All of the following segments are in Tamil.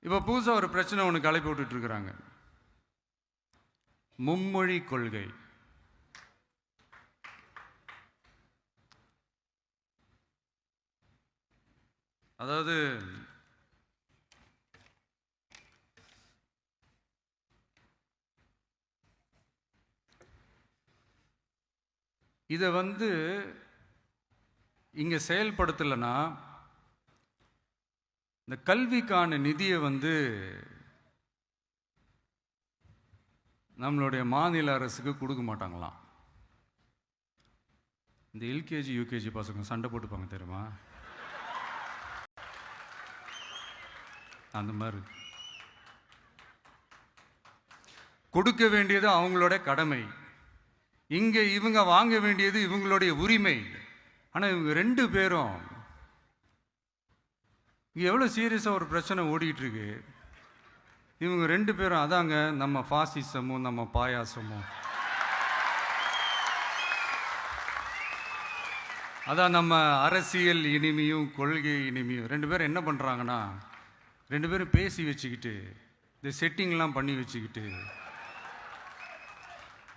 இப்போ புதுசாக ஒரு பிரச்சனை ஒன்று கிளப்பி விட்டுட்டு இருக்கிறாங்க. மும்மொழி கொள்கை. அதாவது இதை இங்கே செயல்படுத்தலைன்னா இந்த கல்விக்கான நிதியை நம்மளுடைய மாநில அரசுக்கு கொடுக்க மாட்டாங்களாம். இந்த எல்கேஜி யூகேஜி பசங்க சண்டை போட்டுப்பாங்க தெரியுமா, அந்த மாதிரி கொடுக்க வேண்டியது அவங்களோட கடமை, இங்கே இவங்க வாங்க வேண்டியது இவங்களுடைய உரிமை. ஆனால் இவங்க ரெண்டு பேரும் இங்கே எவ்வளோ சீரியஸாக ஒரு பிரச்சனை ஓடிக்கிட்டு இருக்கு. இவங்க ரெண்டு பேரும் அதாங்க நம்ம ஃபாசிசமும் நம்ம பாயாசமும், அதான் நம்ம அரசியல் இனிமையும் கொள்கை இனிமையும். ரெண்டு பேரும் என்ன பண்ணுறாங்கன்னா, ரெண்டு பேரும் பேசி வச்சுக்கிட்டு இந்த செட்டிங்லாம் பண்ணி வச்சுக்கிட்டு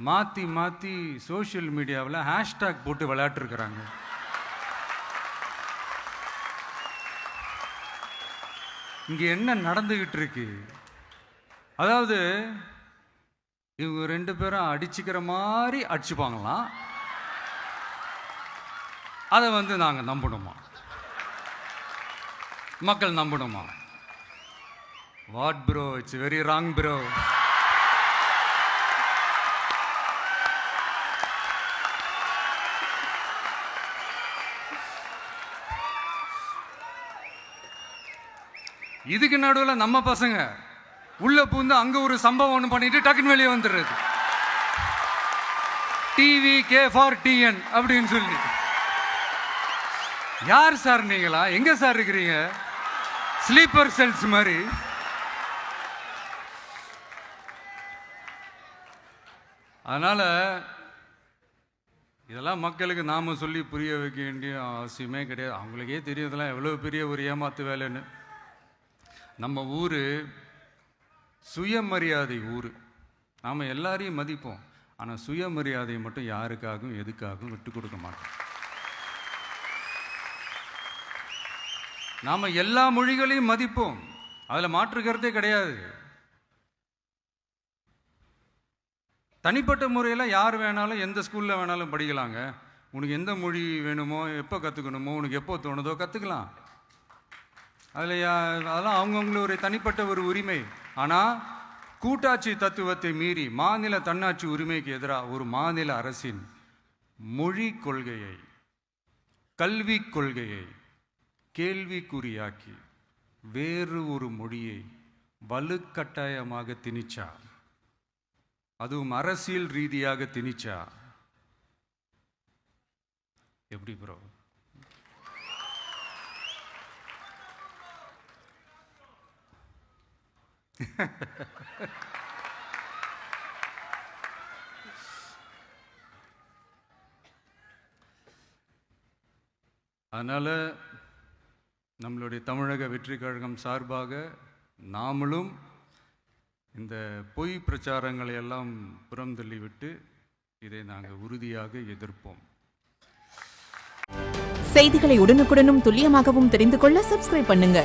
மாற்றி மாற்றி சோஷியல் மீடியாவில் ஹேஷ்டாக் போட்டு விளையாட்டுருக்குறாங்க. இங்கே என்ன நடந்துக்கிட்டு இருக்கு, அதாவது இவங்க ரெண்டு பேரும் அடிச்சுக்கிற மாதிரி அடிச்சுப்பாங்களாம். அதை நாங்கள் நம்பணுமா, மக்கள் நம்பணுமா? What bro, it's very wrong bro. இதுக்கு நடுவில் நம்ம பசங்க உள்ள பூந்து அங்க ஒரு சம்பவம் ஒன்று பண்ணிட்டு டக்குன்னு வெளியே வந்துடுறது. டிவி கே ஃபார் டிஎன் அப்படின்னு சொல்லி. யார் சார் நீங்களா, எங்க சார் இருக்கிறீங்க? ஸ்லீப்பர் செல்ஸ் மாதிரி. அதனால இதெல்லாம் மக்களுக்கு நாம சொல்லி புரிய வைக்க வேண்டிய அவசியமே கிடையாது. அவங்களுக்கே தெரியும் இதெல்லாம் எவ்வளவு பெரிய ஒரு ஏமாத்து வேலைன்னு. நம்ம ஊர் சுயமரியாதை ஊர். நாம் எல்லாரையும் மதிப்போம், ஆனால் சுயமரியாதையை மட்டும் யாருக்காகவும் எதுக்காகவும் விட்டு கொடுக்க மாட்டோம். நாம் எல்லா மொழிகளையும் மதிப்போம், அதில் மாற்றுக்கிறதே கிடையாது. தனிப்பட்ட முறையில் யார் வேணாலும் எந்த ஸ்கூலில் வேணாலும் படிக்கலாங்க. உனக்கு எந்த மொழி வேணுமோ, எப்போ கற்றுக்கணுமோ, உனக்கு எப்போ தோணுதோ கற்றுக்கலாம். அதெல்லாம் அவங்கவுங்களுடைய தனிப்பட்ட ஒரு உரிமை. ஆனால் கூட்டாட்சி தத்துவத்தை மீறி மாநில தன்னாட்சி உரிமைக்கு எதிராக ஒரு மாநில அரசின் மொழி கொள்கையை, கல்விக் கொள்கையை கேள்விக்குறியாக்கி வேறு ஒரு மொழியை வலுக்கட்டாயமாக திணிச்சா, அதுவும் அரசியல் ரீதியாக திணிச்சா எப்படி ப்ரோ? அதனால் நம்மளுடைய தமிழக வெற்றி கழகம் சார்பாக நாமளும் இந்த பொய் பிரச்சாரங்களை எல்லாம் புறம் தள்ளிவிட்டு இதை நாங்கள் உறுதியாக எதிர்ப்போம். செய்திகளை உடனுக்குடனும் துல்லியமாகவும் தெரிந்து கொள்ள சப்ஸ்கிரைப் பண்ணுங்க.